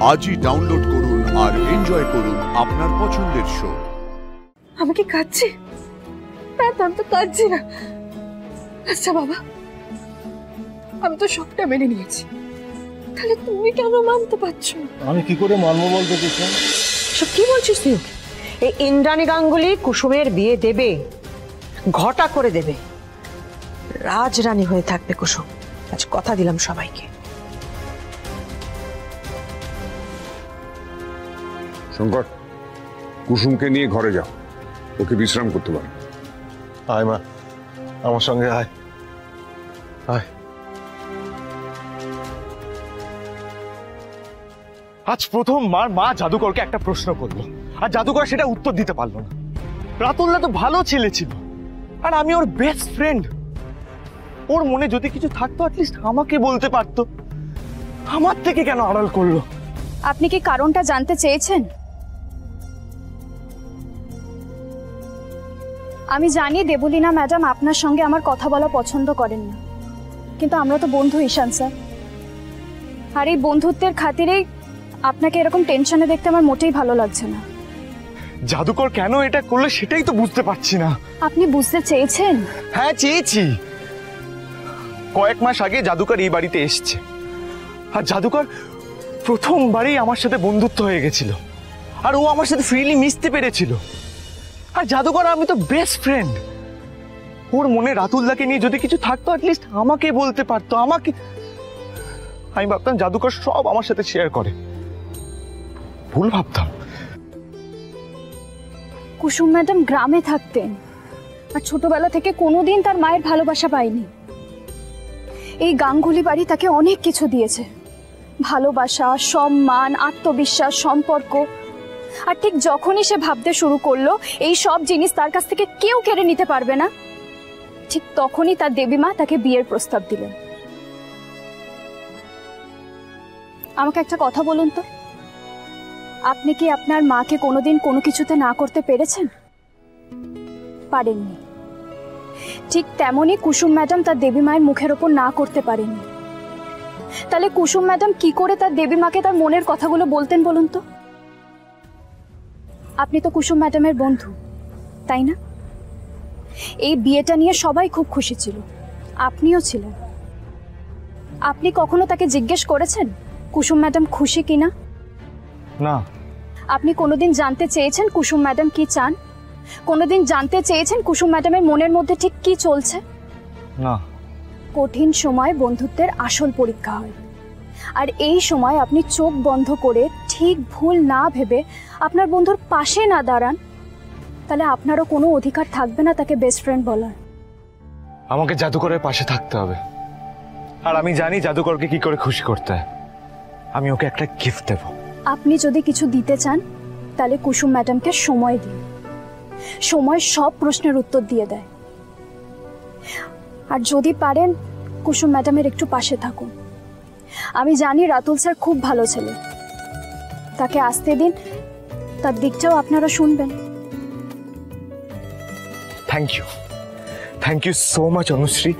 আজই ডাউনলোড করুন আর এনজয় করুন আপনার পছন্দের শো। আমি কি কাঁদছি? না, আমি তো কাঁদছি না। আচ্ছা বাবা, আমি তো সবটা মেনে নিয়েছি, তাহলে তুমি কেন মানতে পারছো না? আমি কি করে মানবো বলতে কিছু? সব কি বলছিস তুই? এই ইন্দ্রাণী গাঙ্গুলি কুসুমের বিয়ে দেবে, ঘটা করে দেবে, রাজরানী হয়ে থাকবে কুসুম। আজ কথা দিলাম সবাইকে। শঙ্কর, কুসুমকে নিয়ে ঘরে যাও, ওকে বিশ্রাম করতে পারো। আয় মা, আমার সঙ্গে আয় আয়। আজ প্রথমবার মা জাদুকরকে একটা প্রশ্ন করলো, আর জাদুকর সেটা উত্তর দিতে পারলো না। রাতুল্লাহ তো ভালো ছেলে ছিল, আর আমি ওর বেস্ট ফ্রেন্ড। ওর মনে যদি কিছু থাকতো অ্যাটলিস্ট আমাকে বলতে পারতো, আমার থেকে কেন আড়াল করলো? আপনি কি কারণটা জানতে চেয়েছেন? আমি জানি দেবলীনা ম্যাডাম আপনার সঙ্গে আমার কথা বলা পছন্দ করেন না, কিন্তু আমরা তো বন্ধু ঈশান স্যার, আর এই বন্ধুত্বের খাতিরেই আপনাকে এরকম টেনশনে দেখতে আমার মোটেই ভালো লাগছে না। জাদুকর কেন এটা করলো সেটাই তো বুঝতে পারছি না। আপনি বুঝতে চেয়েছেন? হ্যাঁ, চেয়েছি। কয়েক মাস আগে জাদুকর এই বাড়িতে এসছে, আর জাদুকর প্রথমবারই আমার সাথে বন্ধুত্ব হয়ে গেছিল, আর ও আমার সাথে ফ্রিলি মিশতে পেরেছিল। আর জাদুকর আমি তো বেস্ট ফ্রেন্ড। ওর মনে রাতুলদাকে নিয়ে যদি কিছু থাকতো অ্যাটলিস্ট আমাকে বলতে পারতো। আমি ভাবতাম জাদুকর সব আমার সাথে শেয়ার করে, ভুল ভাবতাম। কুসুম ম্যাডাম গ্রামে থাকতেন, আর ছোটবেলা থেকে কোনোদিন তার মায়ের ভালোবাসা পায়নি। এই গাঙ্গুলি বাড়ি তাকে অনেক কিছু দিয়েছে, ভালোবাসা, সম্মান, আত্মবিশ্বাস, সম্পর্ক। আর ঠিক যখনই সে ভাবতে শুরু করলো এই সব জিনিস তার কাছ থেকে কেউ কেড়ে নিতে পারবে না, ঠিক তখনই তার দেবীমা তাকে বিয়ের প্রস্তাব দিলেন। আমাকে একটা কথা বলুন তো, আপনি কি আপনার মাকে কোনোদিন কোনো কিছুতে না করতে পেরেছেন? পারেননি। ঠিক তেমনই কুসুম ম্যাডাম তার দেবী মায়ের মুখের ওপর না করতে পারেননি। তাহলে কুসুম ম্যাডাম কি করে তার দেবী মাকে তার মনের কথাগুলো বলতেন বলুন তো? আপনি তো কুসুম ম্যাডামের বন্ধু, তাই না? এই বিয়েটা নিয়ে সবাই খুব খুশি ছিল, আপনিও ছিলেন। আপনি কখনো তাকে জিজ্ঞেস করেছেন কুসুম ম্যাডাম খুশি কিনা? না। আপনি কোনোদিন জানতে চেয়েছেন কুসুম ম্যাডাম কি চান? কোনোদিন জানতে চেয়েছেন কুসুম ম্যাডামের মনের মধ্যে ঠিক কি চলছে? না। কঠিন সময় বন্ধুত্বের আসল পরীক্ষা হয়, আর এই সময় আপনি চোখ বন্ধ করে ঠিক ভুল না ভেবে আপনার বন্ধুর পাশে না দাঁড়ান, তাহলে আপনারও কোনো অধিকার থাকবে না তাকে বেস্ট ফ্রেন্ড বলার। আমাকে জাদুকরের পাশে থাকতে হবে, আর আমি জানি জাদুকরকে কি করে খুশি করতে হয়। আমি ওকে একটা গিফট দেব। আপনি যদি কিছু দিতে চান তাহলে কুসুম ম্যাডামকে সময় দিন, সময় সব প্রশ্নের উত্তর দিয়ে দেয়। আর যদি পারেন কুসুম ম্যাডামের একটু পাশে থাকুন। আমি জানি রাতুল স্যার খুব ভালো ছেলে, তাকে আসতে দিন, তার দিকটাও আপনারা শুনবেন। Thank you so much Anushree,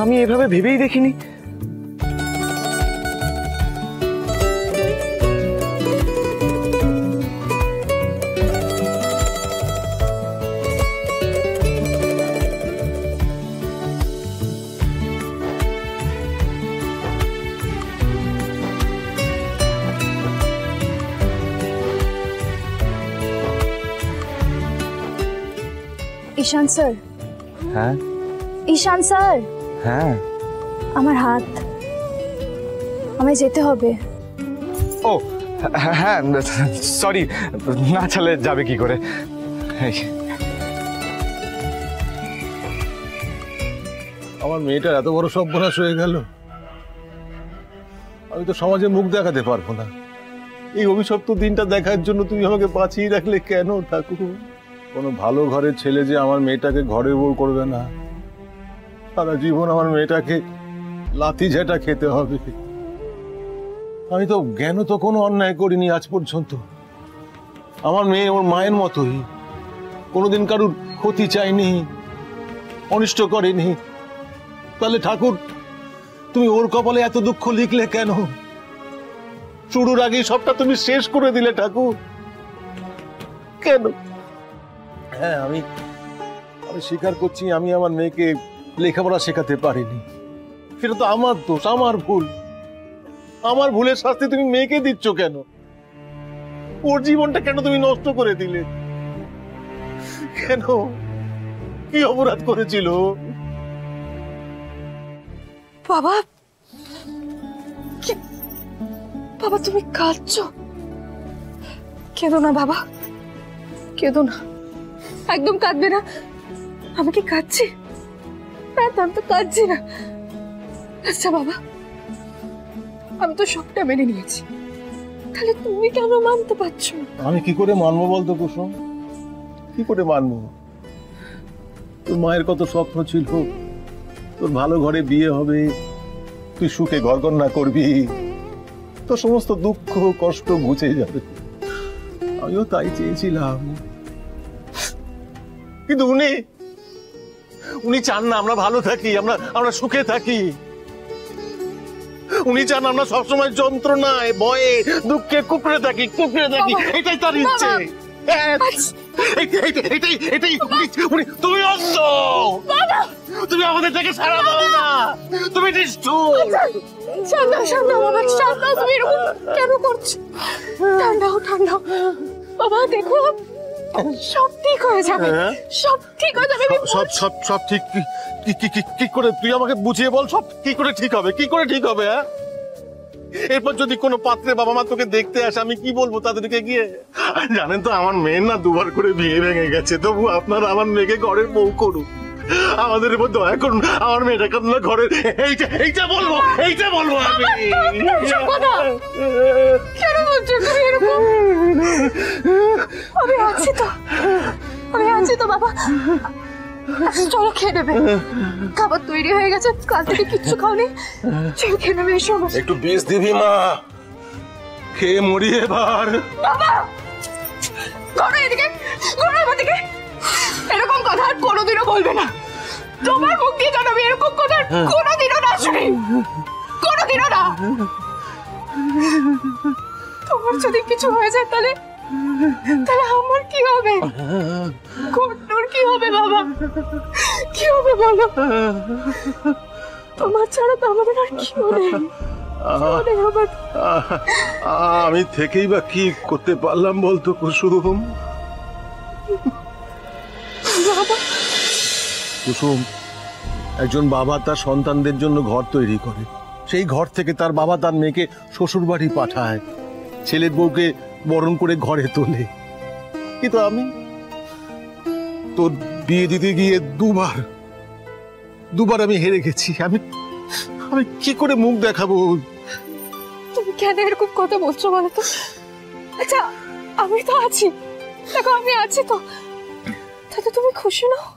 আমি এভাবে ভেবেই দেখিনি। ঈশান স্যার। হ্যাঁ ঈশান স্যার। হ্যাঁ। আমার হাত, আমায় যেতে হবে। ও হ্যাঁ, সরি, না চলে যাবে কি করে? আমার মেয়েটার এত বড় সর্বনাশ হয়ে গেল, আমি তো সমাজে মুখ দেখাতে পারবো না। এই অভিশপ্ত দিনটা দেখার জন্য তুমি আমাকে বাঁচিয়ে রাখলে কেন ঠাকুর? কোনো ভালো ঘরের ছেলে যে আমার মেয়েটাকে ঘরে বউ করবে না, সারা জীবন আমার মেয়েটাকে লাথি ঝেঁটা খেতে হবে। আমি তো জ্ঞান তো কোনো অন্যায় করিনি আজ পর্যন্ত। আমার মেয়ে ওর মায়ের মতোই, কোনোদিন কারুর ক্ষতি চাইনি, অনিষ্ট করেনি। তাহলে ঠাকুর তুমি ওর কপালে এত দুঃখ লিখলে কেন? শুরুর আগেই সবটা তুমি শেষ করে দিলে ঠাকুর। কেন? হ্যাঁ, আমি স্বীকার করছি, আমি আমার মেয়েকে লেখাপড়া শেখাতে পারিনি। সেটা তো আমার দোষ, আমার ভুল। আমার ভুলের শাস্তি তুমি মেয়েকে দিচ্ছ কেন? ওর জীবনটা কেন তুমি নষ্ট করে দিলে? কেন? কি অপরাধ করেছিল? বাবা, বাবা তুমি কাঁদছো? কেঁদো না বাবা, কেঁদো না, একদম কাঁদবে না। আমি কি কাঁদছি? না, আমি তো কাঁদছি না। আচ্ছা বাবা, আমি তো সবটা মেনে নিয়েছি, তাহলে তুমি কেন মানতে পারছো না? আমি কি করে মানবো বলতো কুসুম? কি করে মানবো? তোর মায়ের কত স্বপ্ন ছিল, তোর ভালো ঘরে বিয়ে হবে, তুই সুখে ঘর কন্যা করবি, তোর সমস্ত দুঃখ কষ্ট মুছে যাবে। আমিও তাই চেয়েছিলাম, কিন্তু উনি চান না আমরা ভালো থাকি, আমরা সুখে থাকি। উনি চান আমরা সবসময় যন্ত্রণায়, ভয়ে, দুঃখে কুকড়ে থাকি। এটাই তার ইচ্ছে। তুমি অন্ধ, তুমি আমাদের থেকে সারা দাও না, তুমি নিষ্ঠুর। ঠান্ডা বাবা, ঠান্ডা। তুমি এরকম কেন করছো? ঠান্ডা বাবা, দেখো সব ঠিক হয়ে যাবে, সব ঠিক হয়ে যাবে। সব ঠিক কি করে? তুই আমাকে বুঝিয়ে বল, সব কি করে ঠিক হবে? কি করে ঠিক হবে? হ্যাঁ, এরপর যদি কোনো পাত্রে বাবা মা তোকে দেখতে আসে, আমি কি বলবো তাদেরকে গিয়ে? জানেন তো আমার মেয়ের না দুবার করে বিয়ে ভেঙে গেছে, তবু আপনারা আমার মেয়েকে ঘরের বউ করুন। আমাদের উপর দয়া করুন, আমার মেয়েটাকে আপনার ঘরের এইটা বলবো আমি। কেন বলছো তুমি এরকম? আমি আছি তো বাবা। চলো খেয়ে নেবে, খাবার তৈরি হয়ে গেছে, কাল থেকে কিচ্ছু খাওনি। চলো খেয়ে নেবে, এসো। একটু বিষ দিবি মা, খেয়ে মরি এবার। বাবা ঘরে এদিকে, আমার দিকে। এরকম কথা আর কোনোদিনও বলবে না। তোমার মুখ দিয়ে জানাবি এরকম কথা কোনোদিনও না শুনি, কোনোদিনও না। তোমার যদি কিছু হয়ে যায় তাহলে আমার কি হবে? ঘটনার কি হবে বাবা? কি হবে বলো? তোমার ছাড়া তো আমাদের আর কি হবে? আমি থেকেই বা কি করতে পারলাম বলতো কুসুম? কুসুম, একজন বাবা তার সন্তানদের জন্য ঘর তৈরি করে, সেই ঘর থেকে তার বাবা তার মেয়েকে শ্বশুর বাড়ি পাঠায়, ছেলের বউকে বরণ করে ঘরে তোলে। কিন্তু আমি তোর বিয়ে দিতে গিয়ে দুবার আমি হেরে গেছি। আমি কি করে মুখ দেখাবো? তুমি কেন এরকম কথা বলছো বলো তো? আচ্ছা আমি তো আছি, দেখো আমি আছি তো, তাতে তুমি খুশি নাও?